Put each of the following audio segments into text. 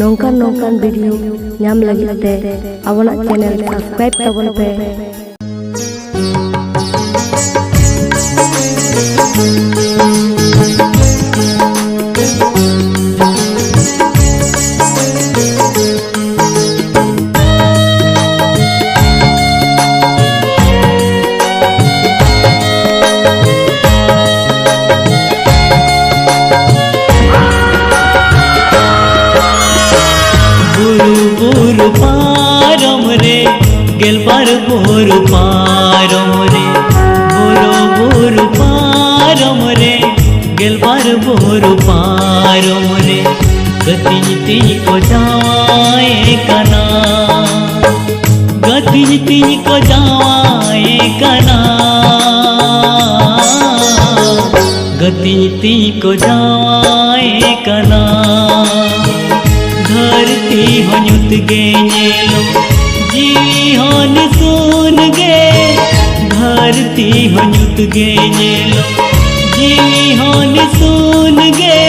नौकान video नाम लगी ते आवना चैनल सब्सक्राइब तबन पे। बुरु पारम रे गेलबार बुरु पारम रे बुरु पारम रे गेलबार बुरु पारम रे गति को जाए कना गति को जाए कना गति को जाए कना धरती हनुत गे नेलो जीवी हन सुन गे धरती हनुत गे नेलो जीवी हन सुन गे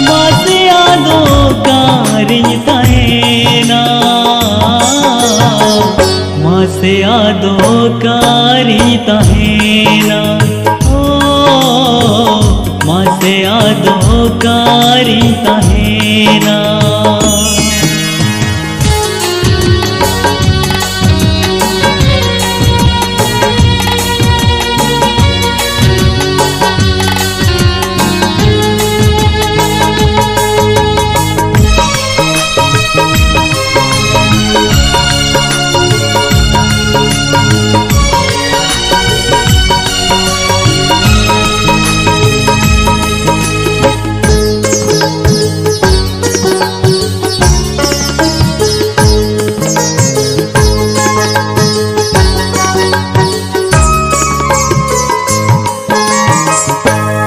मासे आदो कारिन तहेना मासे आदो कारिन तहेना ओ मासे आदो कारिन तहेना।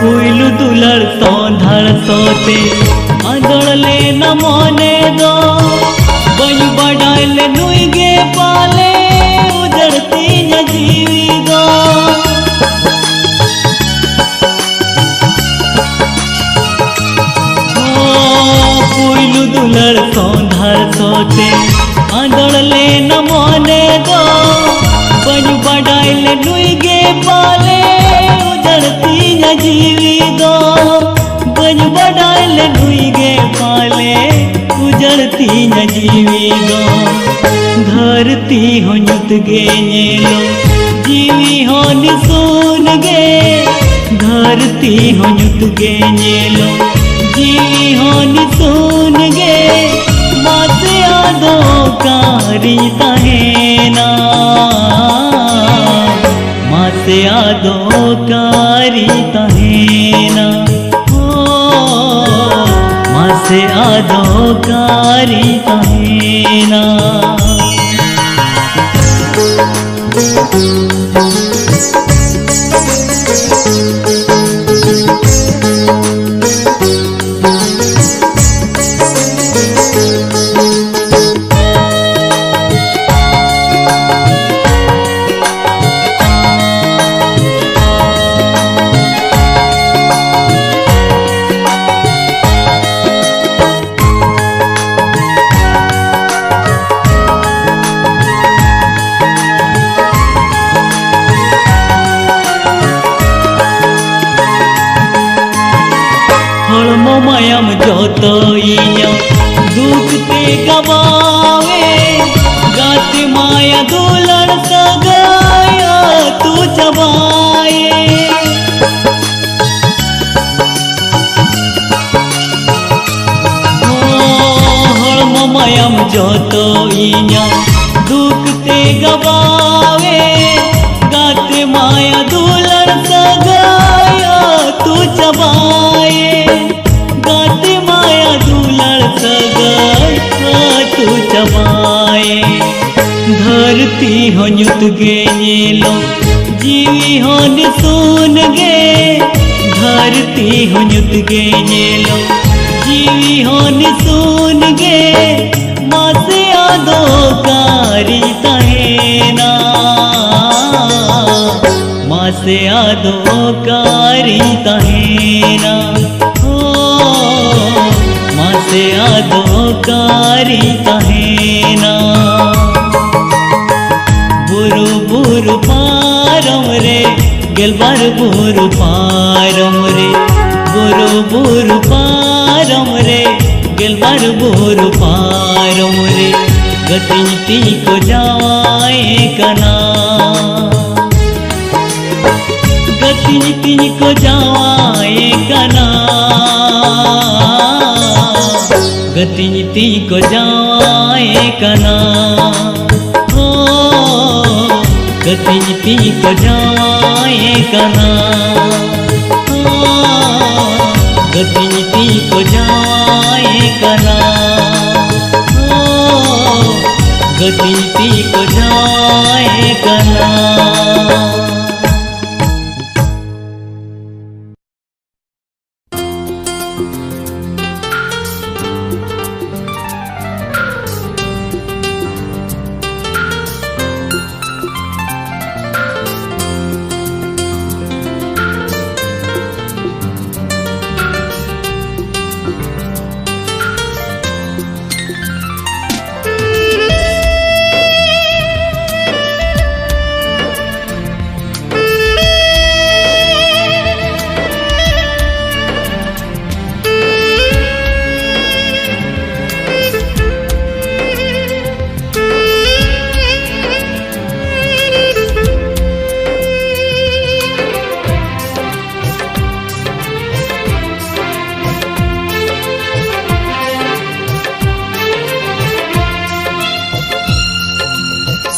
पुइलु दुलर तो धड़ सोते आदड़ले न मोने दो बई बड़ाइले नुई गे पाले उजड़ती न जीवी गो पुइलु दुलर तो धड़ सोते आदड़ले न मोने दो बई बड़ाइले नुई गे पाले उजड़ती न जीवी दो बज बड़ाइल नुई गे पाले उजड़ती न जीवी दो धरती हनुत गे नेलो जीवी हन सुन गे धरती हनुत गे नेलो जीवी हन सुन गे मासे आदो कारी तहेना मासे आदो कारी तहेना ओ मासे आदो कारी तहेना। मायाम जोतो इया दुख ते गवावे गाते माया दुलर सगाया तू जवाए मायाम जोतो इया दुख ते गवावे गाते माया दुलर सगाया तू जवाए गाते माया दुलर सगाया तू जवाए धरती हनुत गे नेलो जीवी हन सुन गे धरती हनुत गे नेलो जीवी हन सुन गे मासे आदो कारी तहेना मासे आदो कारी तहेना ओ मासे आदो कारी कहेना बुरु बुरु पारम रे गेलबार बुरु पारम रे बुरु बुरु पारम रे गेलबार बुरु पारम रे गति को जाए कना गति को जाए कना गति को जाए कना हो गति को जाए कना हो गति को जाए कना हो गति को जाए कना।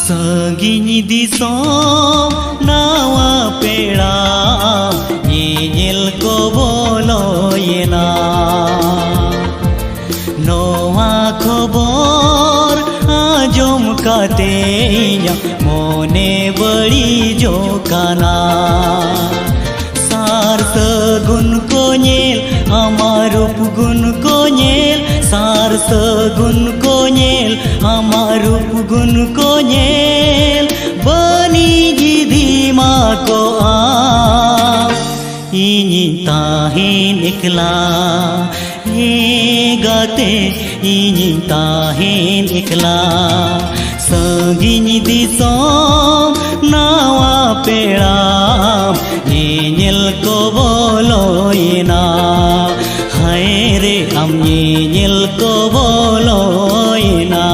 Sagini disom nawa peda nyel ko bolo yena noa khobor ajom katenya mone badi jokana sar sagun ko nyel amarup gun ko nyel sar sagun ko nyel amarup gun ko nyel bani jidima ko ini tahin ikla gate ini tahin ikla sagini disom nawa peda nyel ko bolo ina hai re am nyel ko bolo ina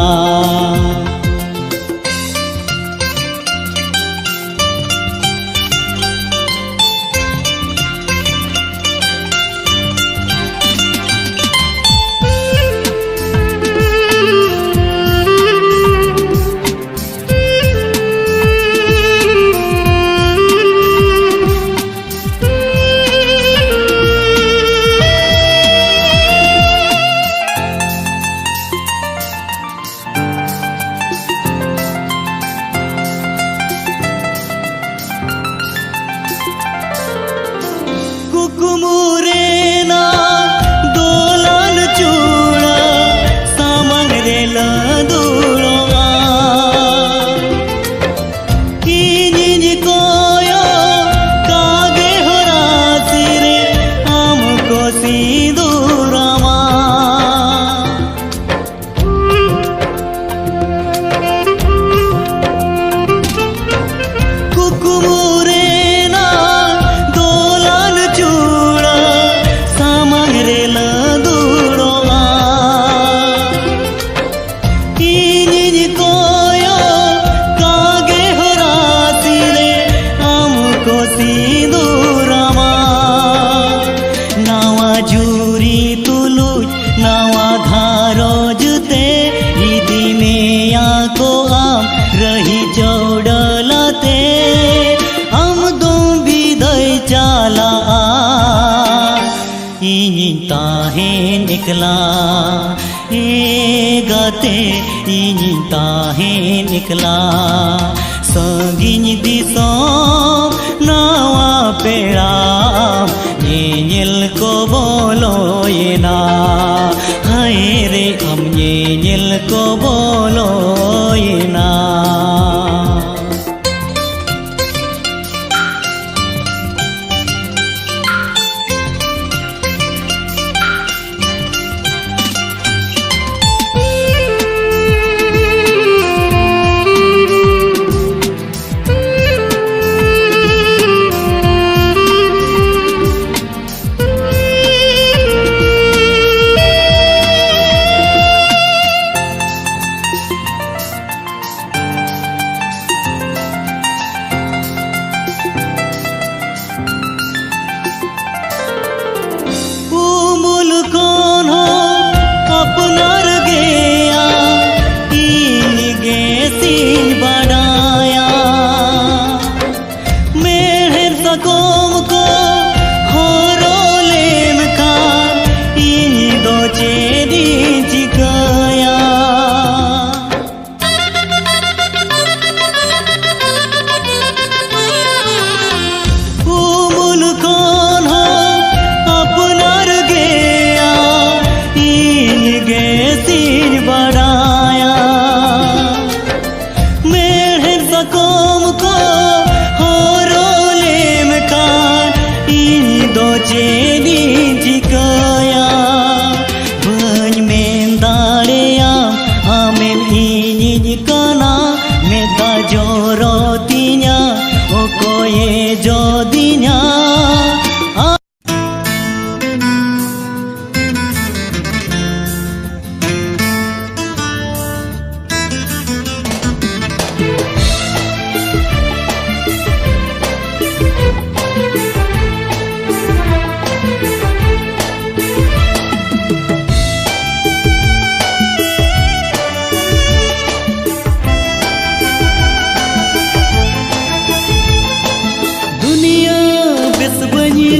कुकुमुरेना दोलन चूड़ा सामंग रेला दूरों किन्हीं कोयो कागे हो रासिरे हमको सिंदूरमा कुकुमुरेना नावा jury तुलुज नावा घारो जुते ईदी में आको आम रही जोड़लते हम दो विदय चाला इनी ताहे निकला गाते इनी ताहे निकला sagini disom nawa peda nyel ko bolo ina hai re am nyel ko bolo ina गया इन गेसिन बड़ाया मेहर सकोम को होरो लेम का इन दो चेरी जिगाया उमुल कौन हो अपनार गया इन गेसिन बड़ाया मेहर सकोम को होरो लेम का इन दो चेरी जिगाया बन में दाड़ेया आमेम इन काना मेता जोरो तिnya okoye jodinya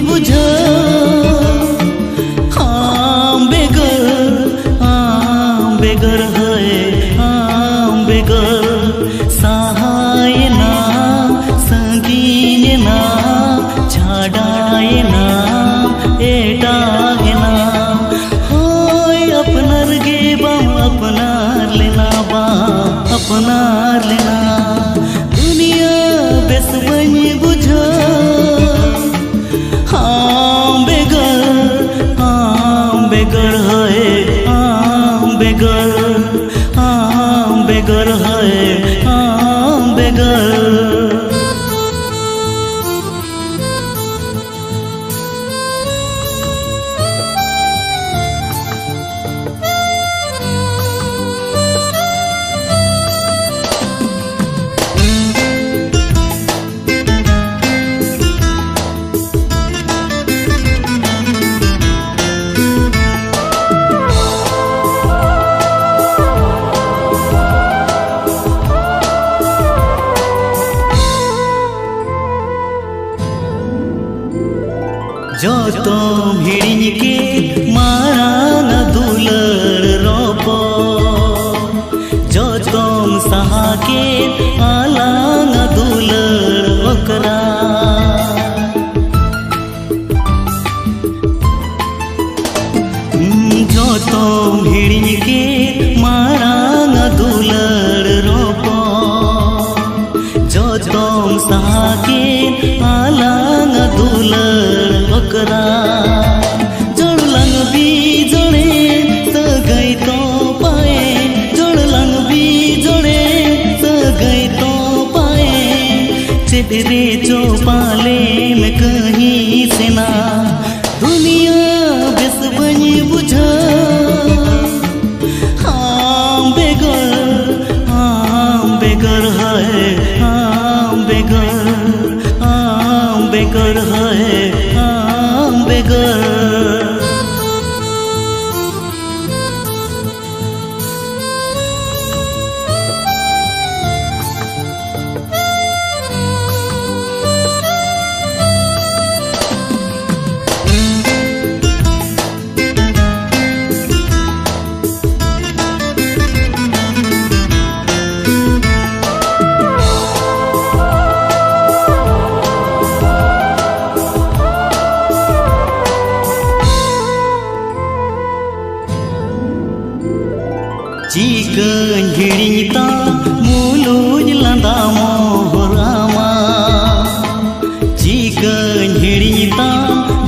बुझा हम बेगर है बेगर सहाय ना संगीन ना छाड़ाए ना एटाए ना होय अपनार गे बाम अपनार लेना दुनिया बेस बनी बुझा हम बेगर है बेगर जो तुम हिड़िन के मारांग दुलर रोपो जो तुम सहा के आलांग दुलर ओकरा जो तुम हिड़िन के मारांग दुलर रोपो जो तुम सहा के आलांग दुलर ओकरा जोड़लंग भी जोड़े सगई तो पाए जोड़लंग भी जोड़े सगई तो पाए चेहरे चौपाले में कहीं से ना दुनिया बेस बनी बुझा हम बेगर है बेगर है बेगर चिकन हिड़िता मुलुज लंदा मोहरामा चिकन हिड़िता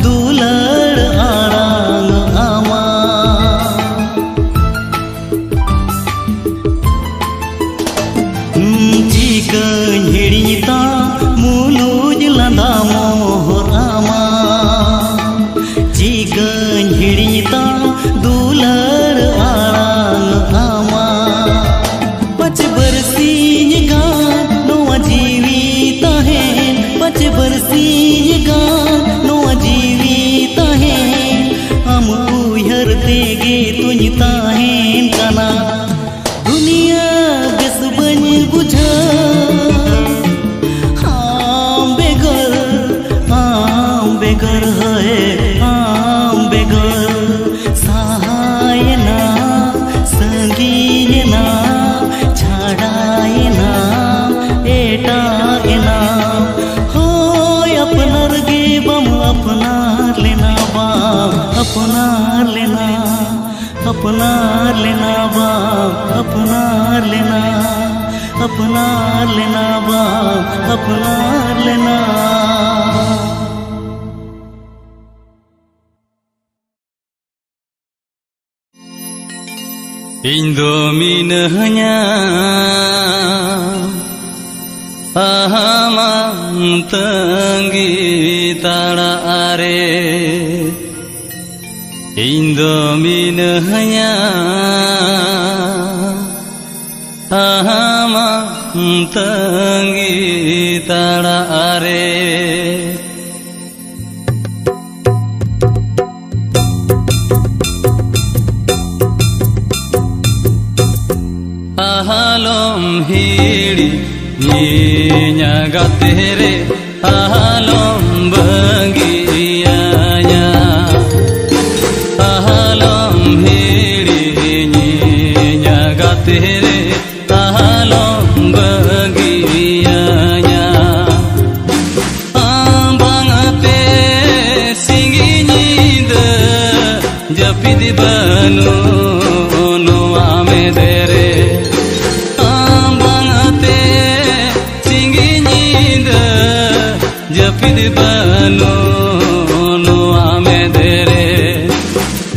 दुलड़ आड़ांग आमा चिकन हिड़िता मुलुज लंदा मोहरामा चिकन हिड़िता दुलड़ आड़ांग आमा 5 बरसी गा नोआ जी अपनार लेना बाम अपनार लेना, अपनार लेना बाम अपनार लेना। Indo minahnya ahamang tenggi tara are, Indo minahnya ahamang tenggi tara are. Ahalom hiri nyinya gatere, ahalom bagianya, ahalom hiri nyinya gatere, ahalom bagianya. Ambangate singi nyida japi di banu no amedere. Japid banu no amedere,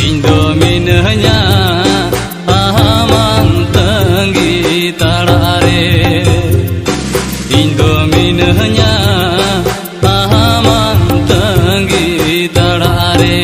Indo minahnya ahamang tenggi tarare, Indo minahnya ahamang tenggi tarare.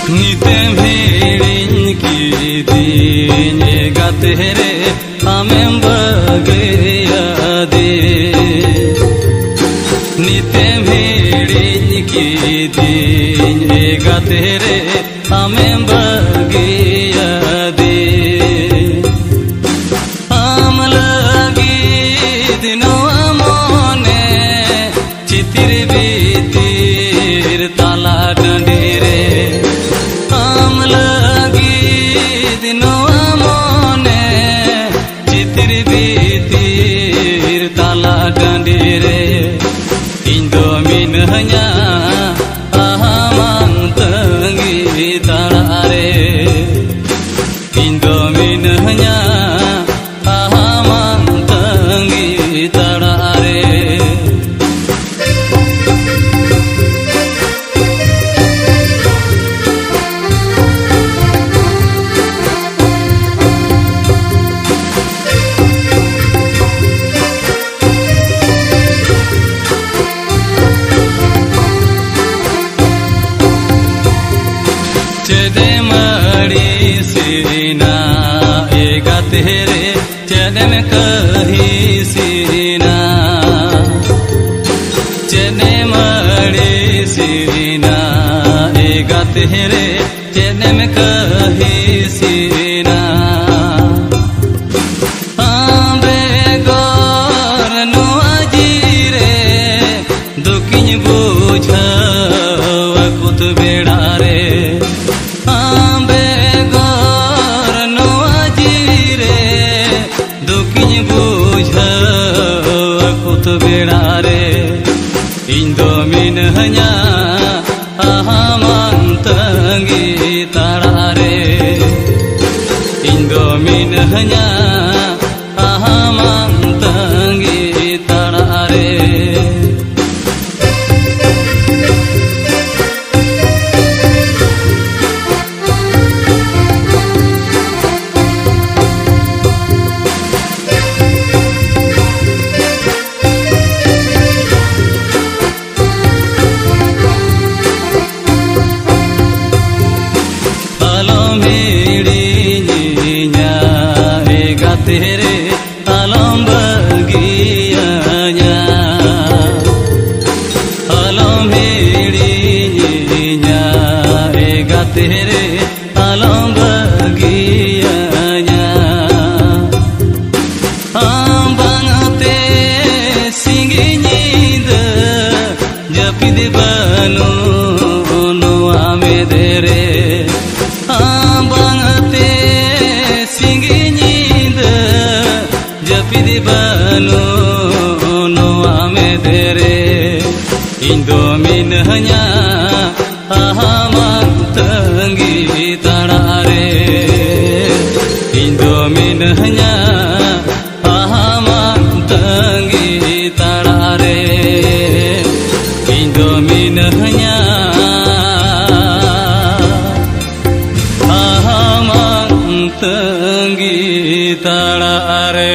Nitem hirin ki dinye gatere, amem bagaya de. Nitem hirin ki dinye gatere, amem bagaya de. Am lagi dino amone, chitir bitir tala dandire. Dandire, Indo minahnya ahamang tenggi tarare, Indo minahnya ahamang tenggi tarare. Chede mari sirina egatere, chede me kahi sirina, chede mari sirina egatere, chede me kahi sirina. Ambe gor no ajire, dukin bujha akut bedare. Bedare, Indo minahnya ahamang tenggi tarare, Indo minahnya ahamang tenggi tarare. Tere alam bagianya, alam hirinya ega tere alam bagianya. Ambang ate singi nyida japi de आमां तंगी ताड़ा रे ᱤᱧ ᱫᱚ ᱢᱤᱱᱟᱹᱧᱟ आमां तंगी ताड़ा रे ᱤᱧ ᱫᱚ ᱢᱤᱱᱟᱹᱧᱟ आमां तंगी ताड़ा रे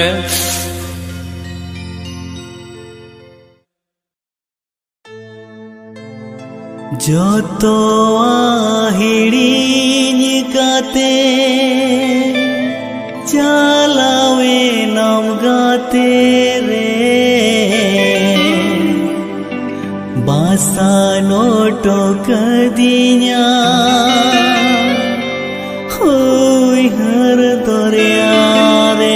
जोतो हिड़ीनी गाते चलावे नाम गाते रे बासा नोटो कदिया होई हर दरिया रे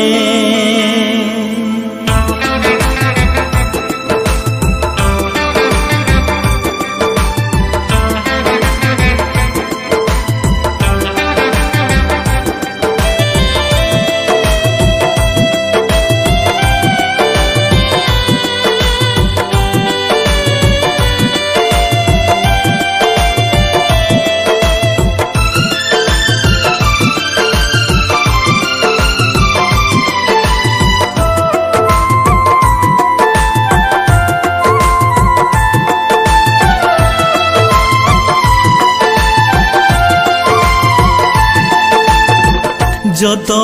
जोतो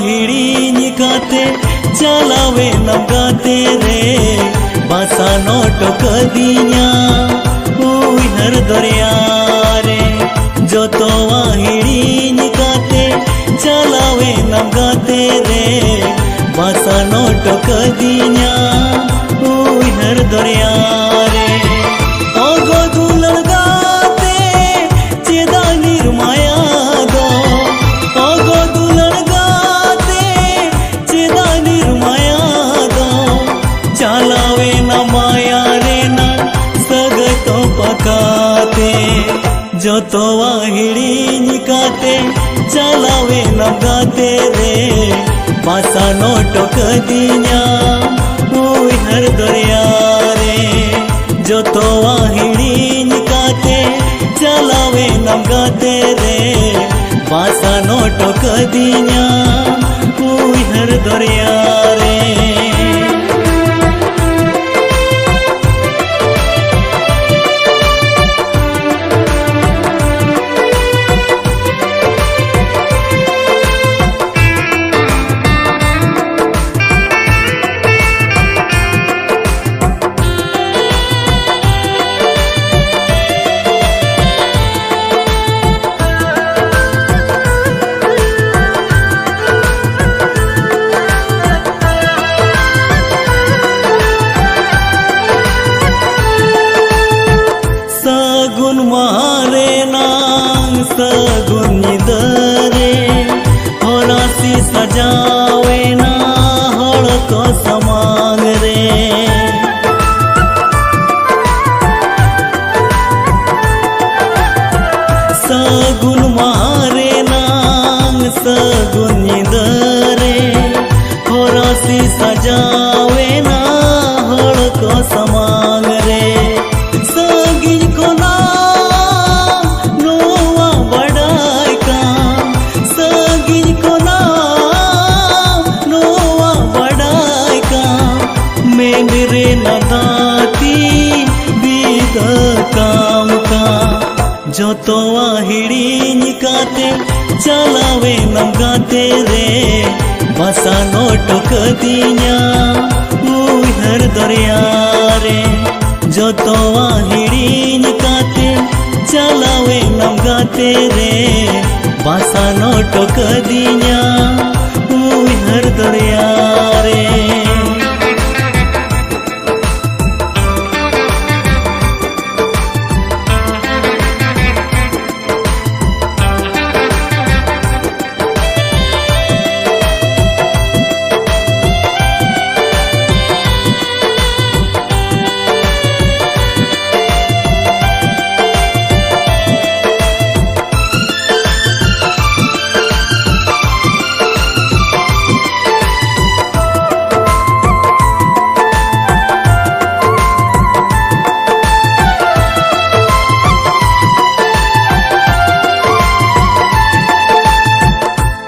हिड़ीनी गाते चलावे नम गाते रे बासा नोटो कदिया हुई हर दरिया रे जोतो हिड़ीनी गाते चलावे नम गाते रे बासा नोटो कदिया हुई हर दरिया रे ओगो दुलन गाते चेदा निर्माया दो ओगो चलावे न माया रे न सगतो पकाते जोतो हिड़ीनी गाते चलावे न गाते रे बासा नोटो कदिया हुई हर दरिया रे जोतो हिड़ीनी गाते चलावे न गाते रे बासा नोटो कदिया हुई हर दरिया रे सगुन निदरे होरासी सजावे ना हड़ को समांग रे सगुन मारे नांग सगुन निदरे होरासी सजावे ना हड़ को समांग रे सगिन को ना मेरे नदाती बीद काम का जोतो हिड़ीनी गाते चलावे नम गाते रे बासा नोटो कदिया हुई हर दरिया रे जोतो हिड़ीनी गाते चलावे नम गाते रे बासा नोटो कदिया हुई हर दरिया रे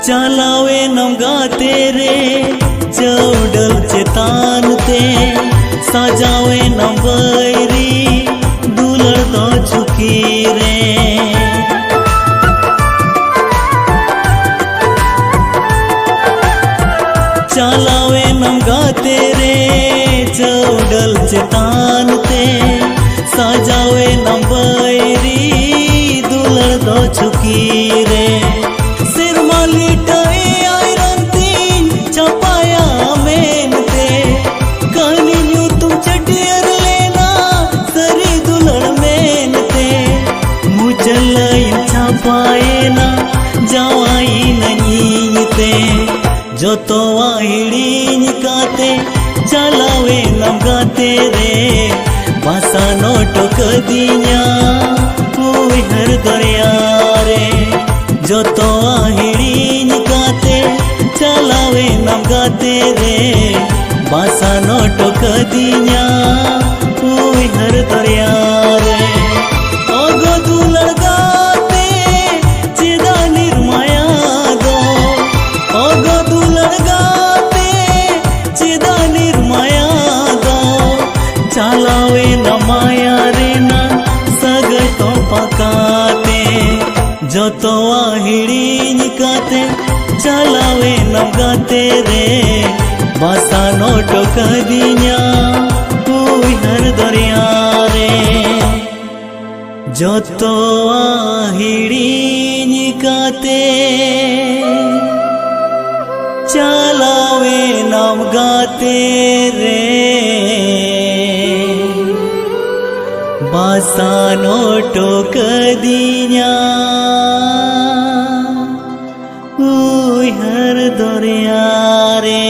चलावे नम गाते रे चौडल चेतान ते सजावे नम बैरी दुलड़ दो झुकी रे चलावे नम गाते रे चौडल चेतान ते सजावे नम बैरी दुलड़ दो झुकी रे जो तो हिड़ीन काते चलावे नम गाते रे बासा नोटो कदिया कोई हर दरिया रे जो तो हिड़ीन काते चलावे नम गाते रे बासा नोटो कदिया कोई हर दरिया रे ओगो दुलड़ गाते चिदा निर्माया दो ओगो चलावे न माया रे ना सगर तो पकाते जो तो हिड़ीन काते चलावे न गाते रे बासा नोटो कदिया कोई हर दरिया रे जो तो हिड़ीन काते चलावे नम गाते रे बासा नोटो कदिया कोई हर दरिया रे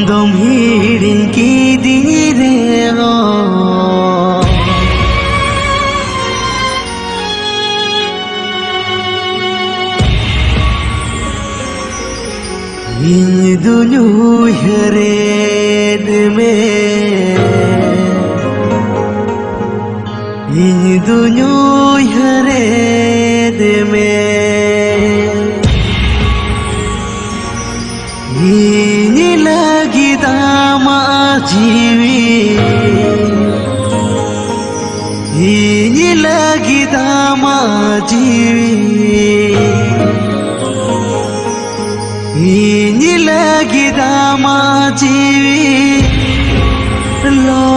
dom hirin ki dirego in dunyu hered me in dunyu hered me ini lagi dama jiwi ini lagi dama jiwi ini lagi dama jiwi lo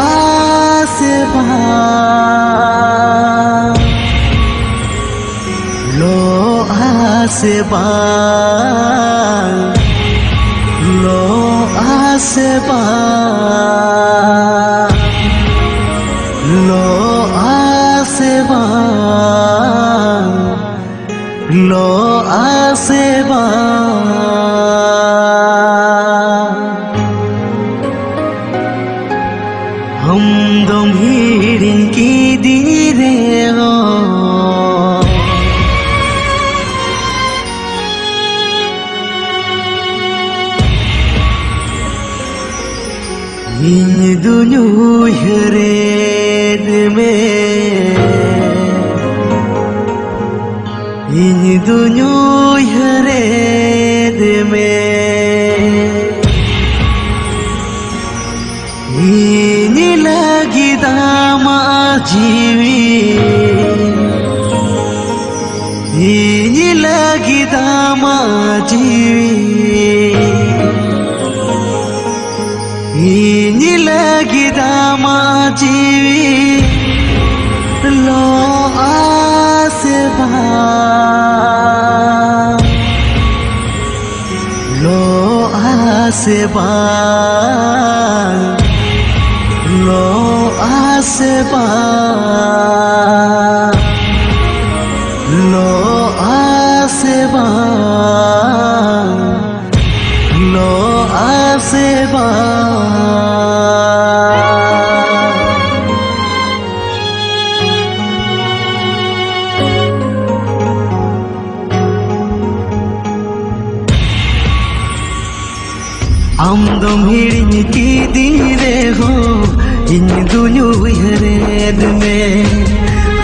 aseba lo aseba lo aseba lo aseba lo aseba हम दम हिरिन की dirego in dunyu hered me in dunyu hered me ini lagi dama jiwi ini lagi dama jiwi ini lagi dama jiwi lo aseba lo aseba lo aseba lo aseba lo aseba am dom hirin ki dirego in dunyu hered me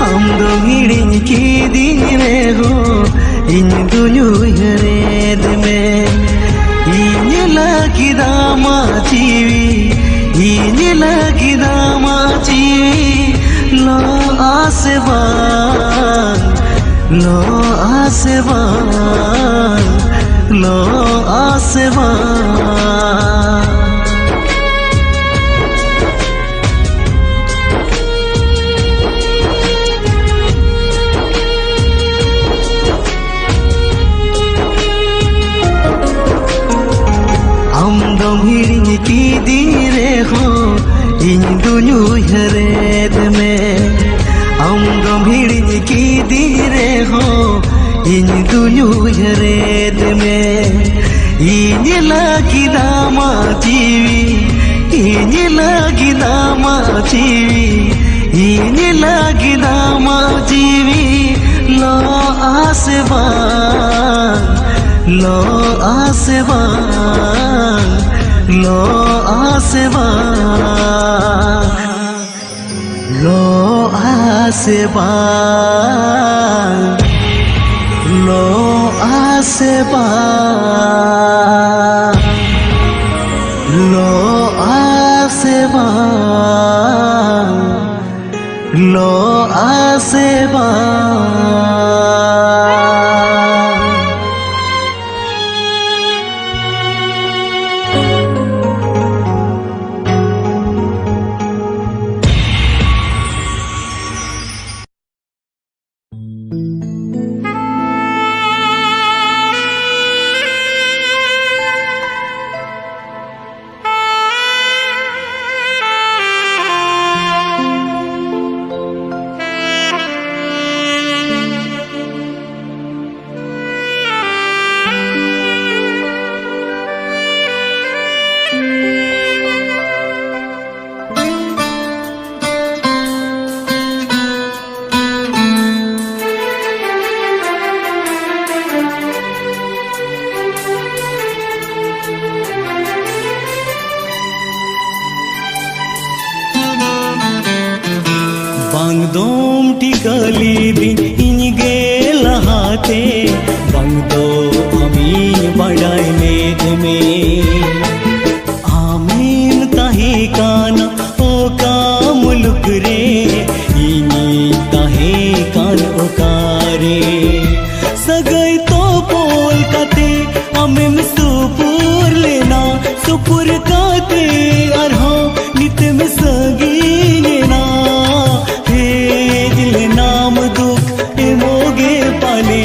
am dom hirin ki dirego in dunyu hered me in lagi dama jiwi in lagi dama jiwi lo aseba lo aseba lo aseba dom hirin ki dirego in dunyu hered me am dom hirin ki dirego in dunyu hered me ini lagi dama jiwi ini lagi dama jiwi ini lagi dama jiwi lo aseba lo aseba lo aseba lo aseba lo aseba lo aseba lo aseba दोम टिकली दिन इनगे लहाते बंग दो अमी बड़ाई lathe में आमीन ताहे काना ओ का मुलुक रे इनी ताहे कान ओकारे सगई तो पोल काते अमिम सुपुर लेना सुपुर काते अरहो नित में सगी लेना हे दिल नाम दुख ए मोगे पाले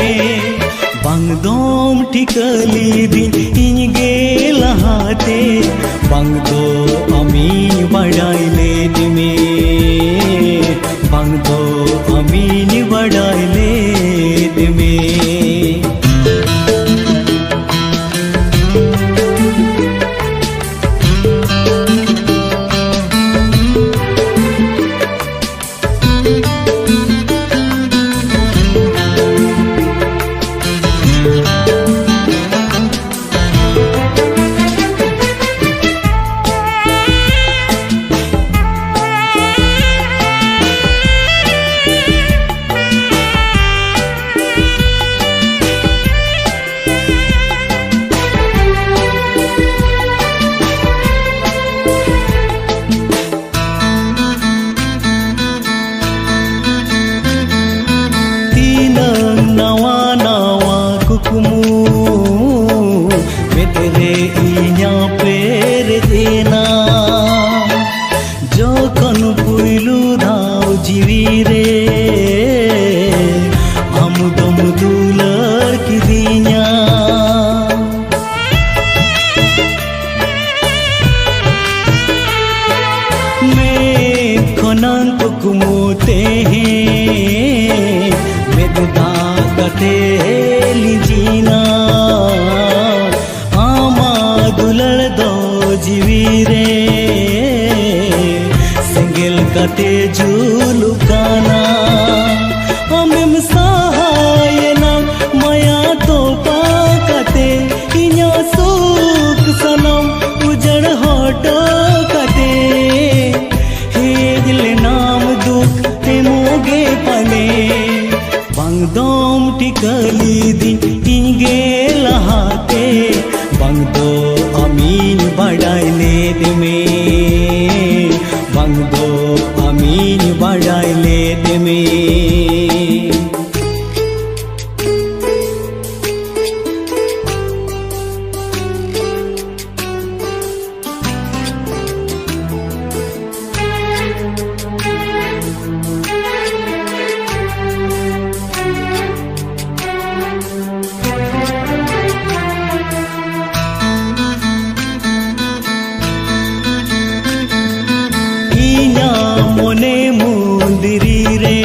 बंग दोम टिकली दिन इनगे लहाते बंग दो अमी बड़ाई लेद में बंग दो अमी बड़ाई लेद में मेरे इया पेर देना जो कन पुइलू धाव जीवी रे हम दम दुलर की दिया मैं खनन कुमुते हैं मेददा कते लीजीना दुलड़ दो जीवी रे सिंगल कते जुलुकाना अमिम सहाय ना माया तो पाकते इन्या सुख सनम उजड़ हट कते हे दिल नाम दुख ते मोगे पले बंग दोम टिकली दिन इनगे लहाते बंग दो अमीन बड़ाई लेद में बंग दो अमीन बड़ाई लेद में मोने मुंदरी रे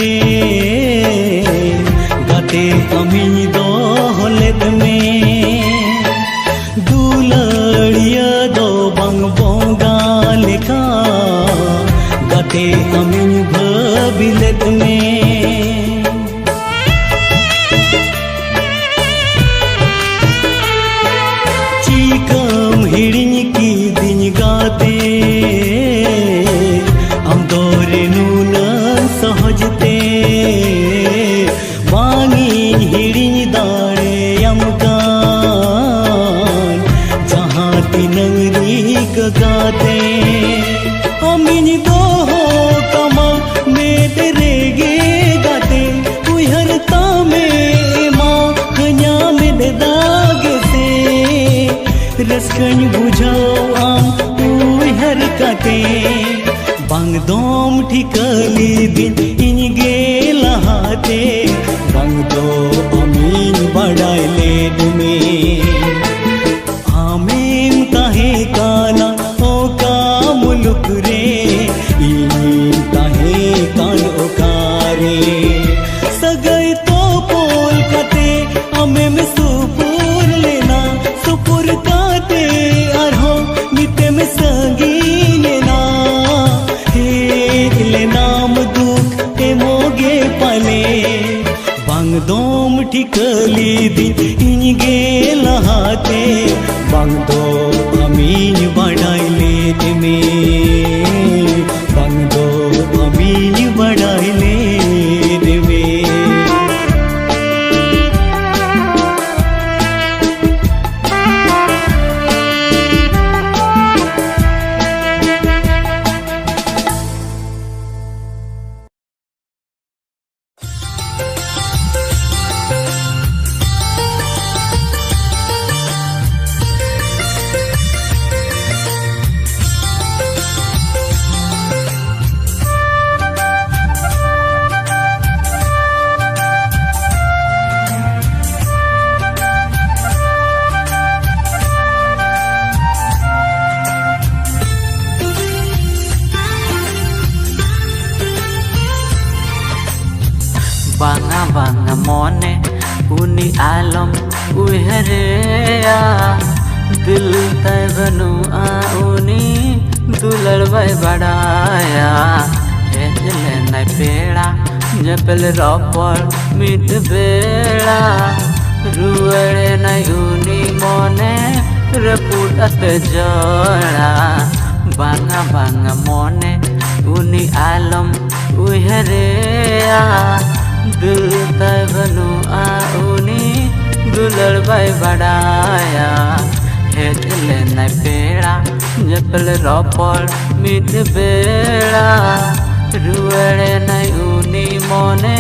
गाते अमी दो होलेद में दुलड़िया दो बंग बोंगा लेखा गाते अमी भबिलेद में चीकम हिड़िन की दिन गाते सहजते वांगी हिड़िन दाड़े यमकान जहाँ तिनंगरी गाते अमिन दो हो कमा में तेरे गे गाते उहरता में माँ खन्या में दागे से रसकन बुझाओ आम उहर काते बंग दोम ठिकली दिन इनगे लहाते बंग दो अमीन बड़ाई लेद में आमीन ताहे काना ओ का मुलुक रे इन ताहे कान ओकारे सगई तो पोल कते अमे में सुपुर लेना सुपुर काते अरहो निते में सगी लेना नाम दुख ए मोगे पले बंग दोम ठिकली दिन इनगे लहाते बंग दो अमीन बड़ाई लेद में बंग दो अमीन बड़ाई ले banga mone uni alam uherea dil tay banu a uni dulal vai badaya ejle nai peda jepel ropor mit bela ruere nai uni mone reput at jora banga banga mone uni alam uherea dil tay banu a uni dulal vai badaya ejle nai peda jepel ropor mit bela ruere nai uni mone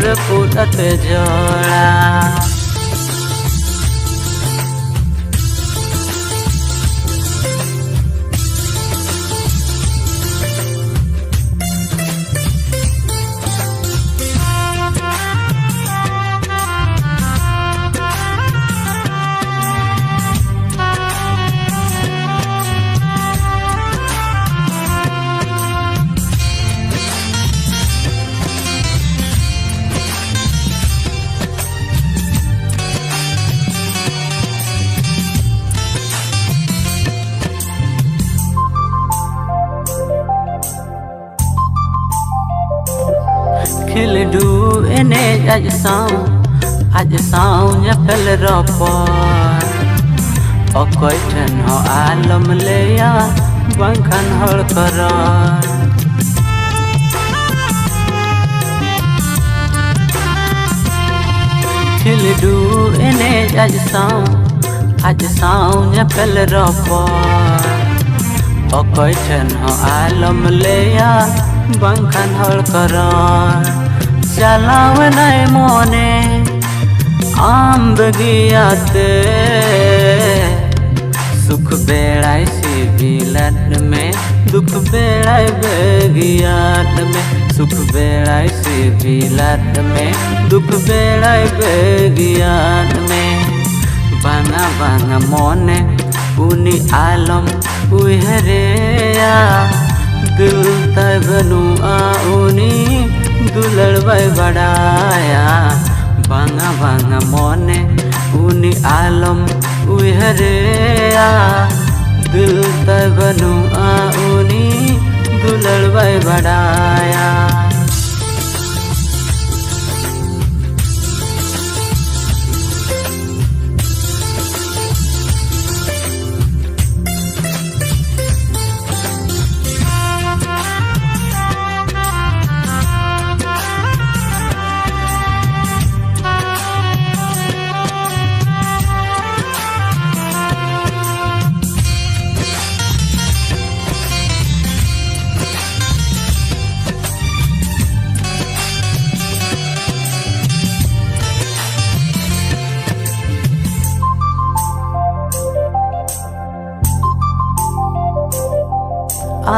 reput at jora khil du ene aj sao nyapel ropor okoi then ho alam leya bangkhan hol karar khil du ene aj sao nyapel ropor okoi then ho alam leya bangkhan hol karar chalaw nai mone am bagiyate sukh belai sibilat mein dukh belai bagiyat mein sukh belai sibilat mein dukh belai bagiyat mein banga banga mone uni alam uherea dil tay banu a uni dulal vai badaya banga banga mone uni alam uherea dil tay banu a uni dulal vai badaya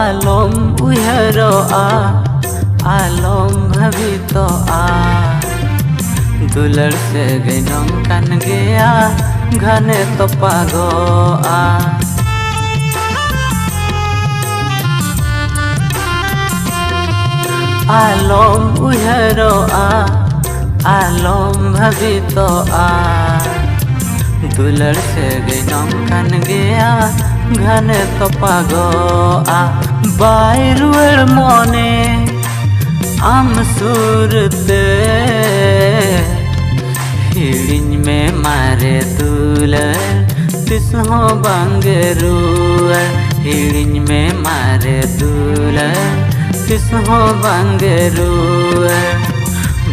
alom uyhero a alom bhavito a dulal se ginong kan gaya घने तो पागो आ आलम उहेरो आ आलम भवितो आ दुलड़ से गिनम कन गया घने तो पागो आ बायरुड़ मोने आम सूरते हिड़िन में मारे दुलड़ तिसहो बंगरुआ हिड़िन में मारे दुलड़ तिसहो बंगरुआ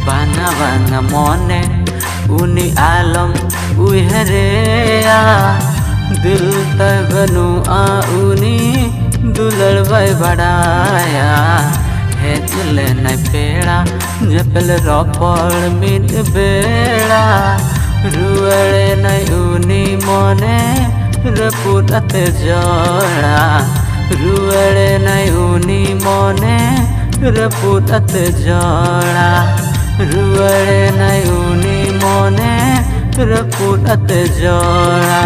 बाना बाना मोने उनी आलम उहरेया दिल तबनु आ उनी दुलड़ भाई बढ़ाया है चले न पेड़ा जपल रोपड़ मिट बेड़ा रुअड़े न उनी मोने रपुटत जोड़ा रुअड़े न उनी मोने रपुटत जोड़ा रुअड़े न उनी मोने रपुटत जोड़ा।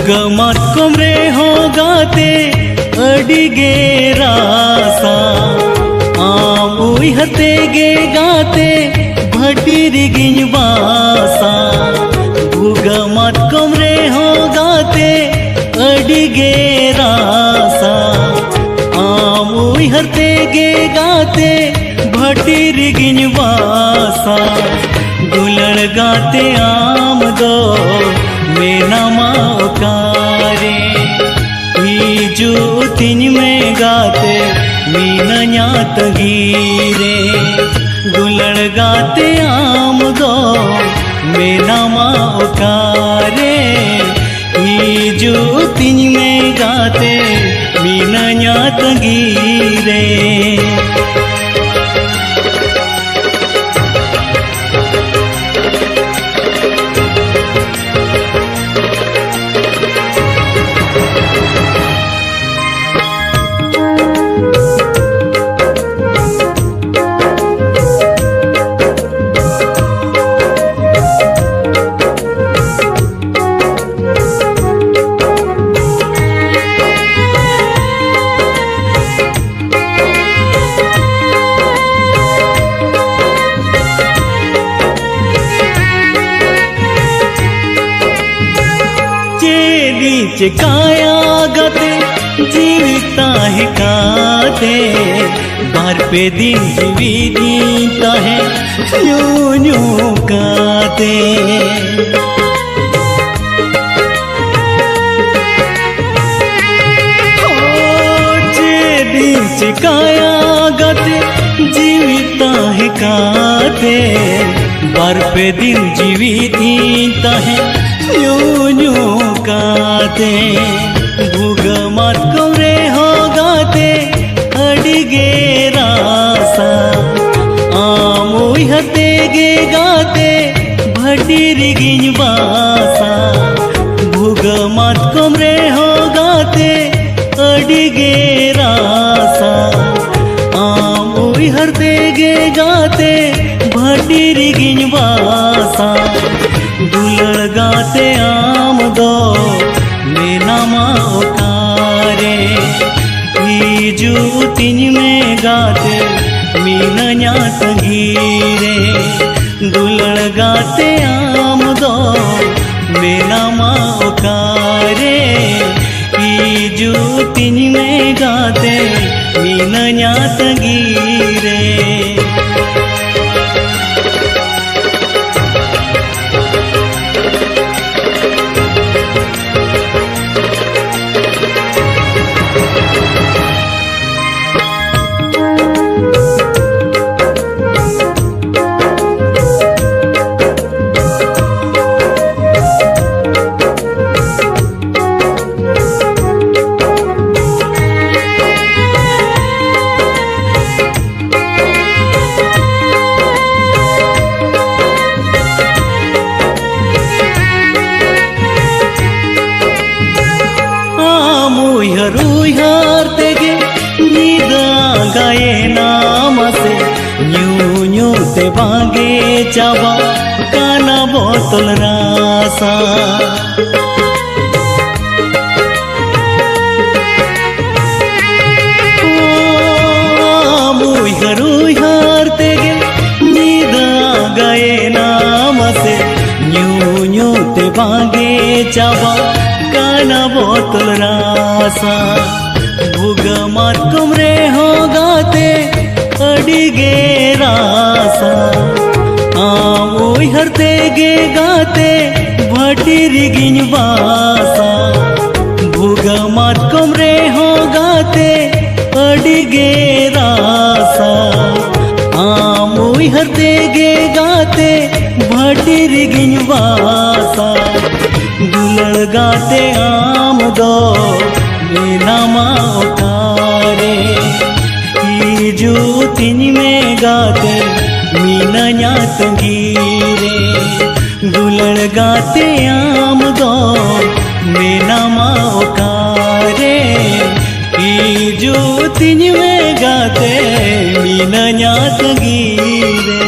भुगा मातकम रे हो गाते अडिगे रासा आम उइहते गे गाते भटीर गिन बासा भुगा मातकम रे हो गाते अडिगे रासा आम उइहते गे गाते भटीर गिन बासा दुलड़ गाते आम दो मेना माओकारे हिजू तिन में गाते मीना न्यात गिरे दुलड़ गाते आम दो मेना माओकारे हिजू तिन में गाते मीना न्यात गिरे काया गते जीविता है काते बार पे दिन जीविता है यूं यूं काते काया गते जीविता है काते बार पे दिन जीविता है यूं यूं गाते भुगा मातकम रे हो गाते अडिगे रासा आम उइहते गे गाते भटीर गिन बासा भुगा मातकम रे हो गाते अडिगे रासा आम उइहते गे गाते भटीर गिन बासा दुलड़ गाते आम दो मेना माओकारे हिजू तिन में गाते मीना न्यात गिरे दुलड़ गाते आम दो मेना माओकारे हिजू तिन में गाते मीना न्यात गिरे गाए नाम से न्यू न्यू ते बागे चावा काना बोतल रासा मुहर तेगे नीदा गाए नाम से न्यू न्यू ते बागे चावा काना बोतल रासा भुगा मातकम रे हो गाते अडिगे रासा आम उइहते गे गाते भटीर गिन बासा भुगा मातकम रे हो गाते अडिगे रासा आम उइहते गे गाते भटीर गिन बासा दुलड़ गाते आम दो मेना माओकारे हिजू तिन में गाते मीना न्यात गिरे दुलड़ गाते आम दो मेना माओकारे हिजू तिन में गाते मीना न्यात गिरे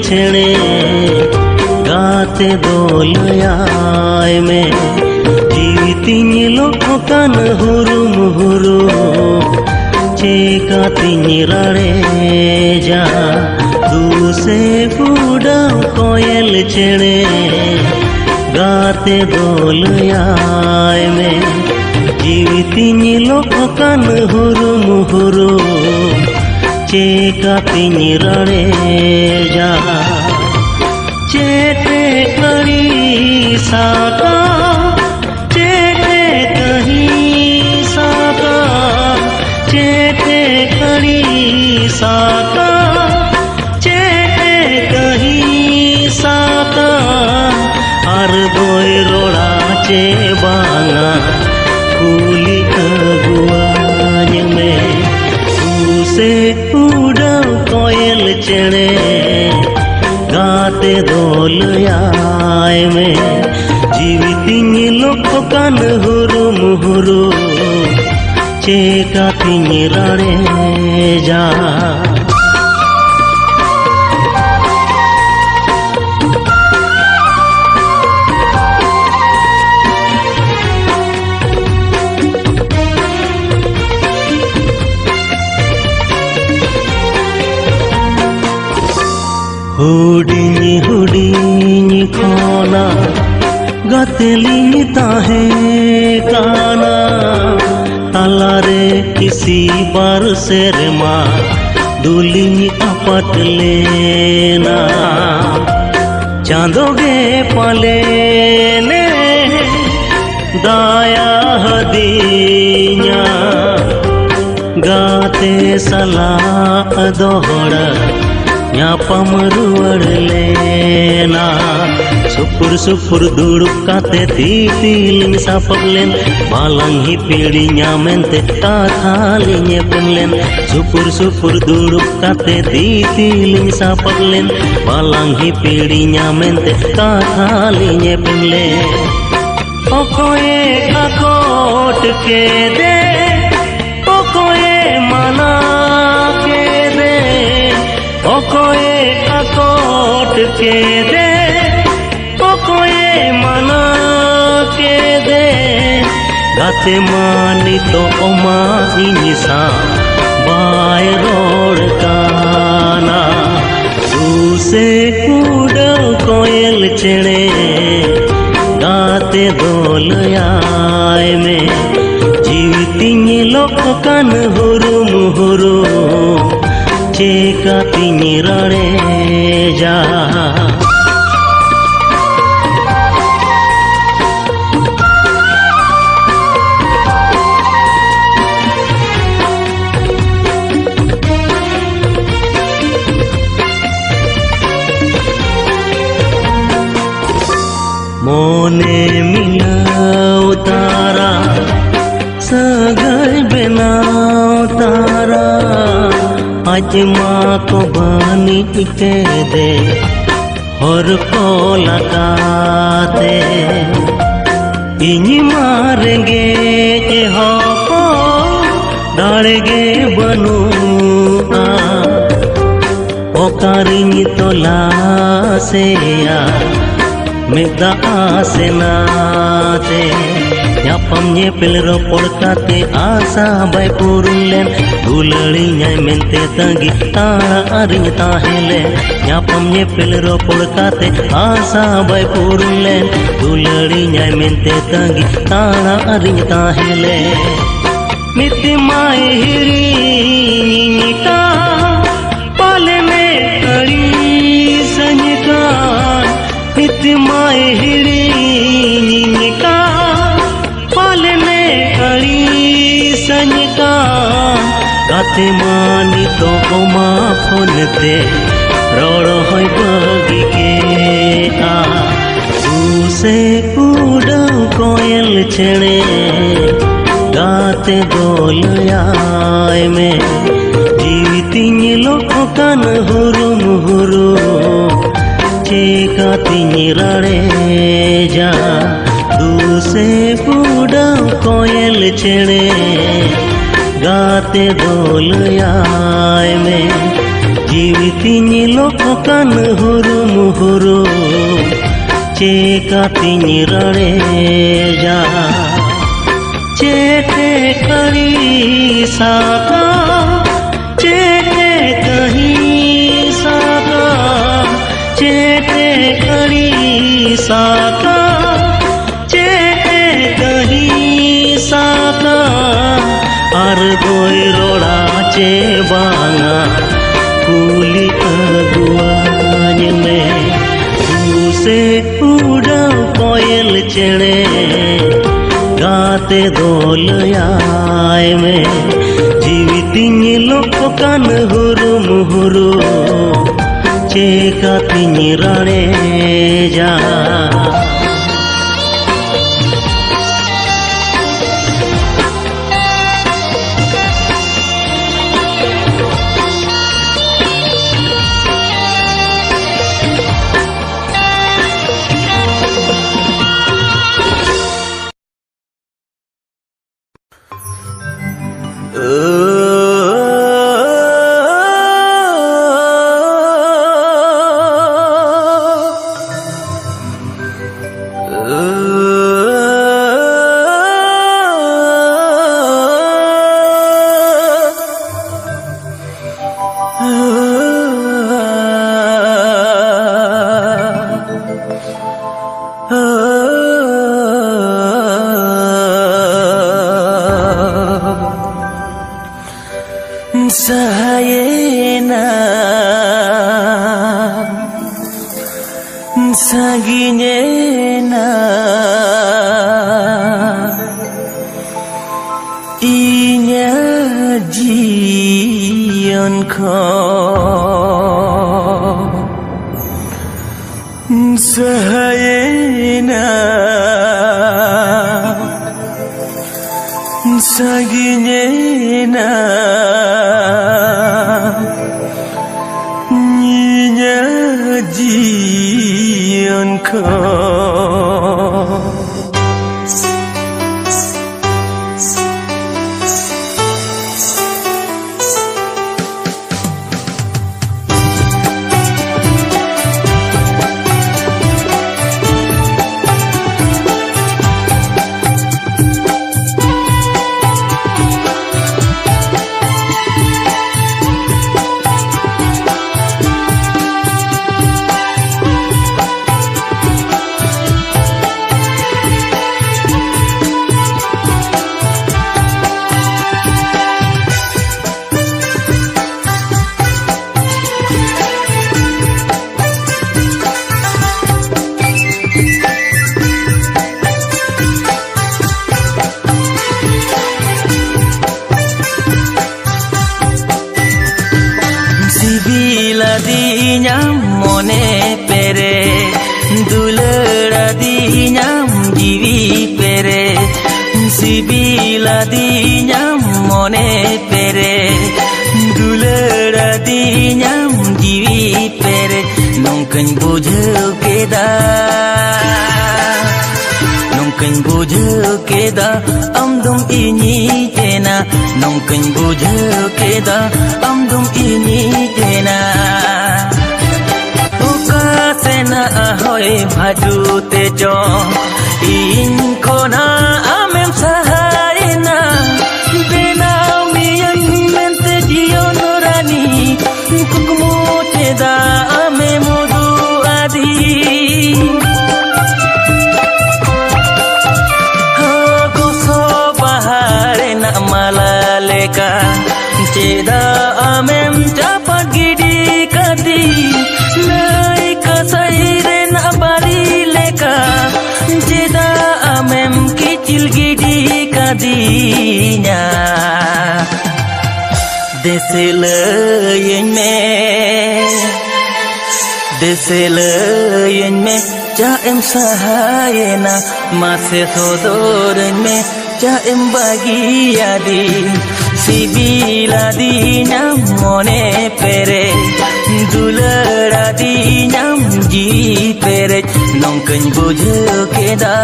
छेड़े गाते दोलयाय में जीवितिनी लोकान हुरुम हुरु चेकातिनी राड़े जा दूसे बुडाव कोयल छेड़े गाते दोलयाय में जीवितिनी लोकान हुरुम हुरु चेकातिनी राड़े जा चेते करी साका चेते कहीं साका चेते करी साका चेते कहीं साका आर दोय रोड़ा चे बांगा कुली अगुआज में उसे उड़ाव कोयल चढ़े गाते दोलयाय में जीवितिनी लोकान हुरुम हुरु चेकातिनी राड़े जा हुडिनी हुडिनी खोना गतलिनी ताहे काना तालारे किसी बार से मा दुलिनी अपट लेना चांदोगे पाले ने दाया हदीना गाते सला दोहड़ा ᱧᱟᱯᱟᱢ ᱨᱩᱣᱟᱹᱲ ᱞᱮᱱᱟ ᱥᱩᱯᱩᱨ ᱥᱩᱯᱩᱨ ᱫᱩᱲᱩᱵ ᱠᱟᱛᱮ ᱛᱤᱛᱤᱞᱤᱧ ᱥᱟᱯᱟᱵ ᱞᱮᱱ ᱵᱟᱞᱟᱝ ᱦᱤᱯᱤᱲᱤ ᱧᱟᱢᱮᱱᱛᱮ ᱠᱟᱛᱷᱟ ᱞᱤᱧ ᱮᱯᱮᱢ ᱞᱮᱱ ᱥᱩᱯᱩᱨ ᱥᱩᱯᱩᱨ ᱫᱩᱲᱩᱵ ᱠᱟᱛᱮ ᱛᱤᱛᱤᱞᱤᱧ ᱥᱟᱯᱟᱵ ᱞᱮᱱ ᱵᱟᱞᱟᱝ ᱦᱤᱯᱤᱲᱤ ᱧᱟᱢᱮᱱᱛᱮ ᱠᱟᱛᱷᱟ ᱞᱤᱧ ᱮᱯᱮᱢ ᱞᱮᱱ ᱚᱠᱚᱭᱮ ᱟᱠᱚᱴ ᱠᱮᱫᱮ ᱚᱠᱚᱭᱮ ᱢᱟᱱᱟ केदे ओकोए अकोट केदे ओकोए मना केदे गाते मानी तो ओमा इनिसा बाय रोड काना दूसे उड़ाव कोयल चढ़े गाते दोलयाय में जीवितिनी लोकान हुरुम हुरु चेकातिनी राड़े जा मोने मिलाओ तारा सगाई बनाओ तारा आज माँ को बानी के दे और को लगाते इन मारेंगे हो दाड़ेगे बनू ओकारिनी तोला से या मेदा से नाते ᱧᱟᱯᱟᱢ ᱧᱮᱯᱮᱞ ᱨᱚᱯᱚᱲ ᱠᱟᱛᱮ ᱟᱥᱟ ᱵᱟᱭ ᱯᱩᱨᱩᱱ ᱞᱮᱱ ᱫᱩᱞᱟᱹᱲᱤᱧᱟᱭ ᱢᱮᱱᱛᱮ ᱛᱟᱺᱜᱤ ᱛᱟᱲᱟ ᱟᱨᱤᱧ ᱛᱟᱦᱮᱸ ᱞᱮᱱ ᱧᱟᱯᱟᱢ ᱧᱮᱯᱮᱞ ᱨᱚᱯᱚᱲ ᱠᱟᱛᱮ ᱟᱥᱟ ᱵᱟᱭ ᱯᱩᱨᱩᱱ ᱞᱮᱱ ᱫᱩᱞᱟᱹᱲᱤᱧᱟᱭ ᱢᱮᱱᱛᱮ ᱛᱟᱺᱜᱤ ᱛᱟᱲᱟ ᱟᱨᱤᱧ ᱛᱟᱦᱮᱸ ᱞᱮᱱ ᱢᱤᱛᱢᱟᱭ ᱦᱤᱲᱤᱧᱤᱧ ᱠᱟ ᱯᱟᱞᱮᱱᱮ ᱟᱹᱲᱤᱥᱟᱹᱧ ᱠᱟᱱ मितमाय हिड़ीनी का पालने अड़ीसñ का गाते मानी तो ओमा फोनते रोड़ो होय बगी के आ उसे उड़ाव कोयल छेड़े गाते दोलयाय में जीवितिनी लोकान हुरुम हुरु चेकातिनी राड़े जा दूसे उड़ाव कोयल छेड़े गाते दोलयाय में जीवी तिनी लोकान हुरुम हुरु चेका तिनी रड़े जा चेते करी साका चेते कहीं साका चेते करी साका चेते कहीं साका आर गोई रोड़ा चे बांगा कुली अगुआन में उसे उड़ा कोयल चढ़े गाते दोलयाय में जीवितिनी लोकान हुरुम हुरु चेका तिनी रड़े जा Sayena saginyena inya jion ko sayena saginyena jion ko dinyam mone pere dulera dinyam jiwi pere sibila dinyam mone pere dulera dinyam jiwi pere nongkan bujhau keda nongkan bujhau keda amdum ini tena nongkan bujhau keda amdum ini tena sena ahoy bhaju te jo in khona amem sahayna benau miyan mente jion rani kukmu cheda ame modu adi ho so bahare na malaleka cheda amem dapat gidi kadi kadinya deselayen me ja em sahayena mase sodoren me ja em bagi adi sibila dinyam mone pere dulera dinyam ji pere nongkan bujhau keda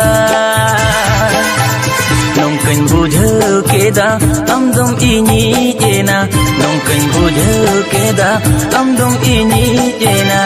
nongkan bujhau keda amdum ini ena Nong keng buja keda am dong ini jena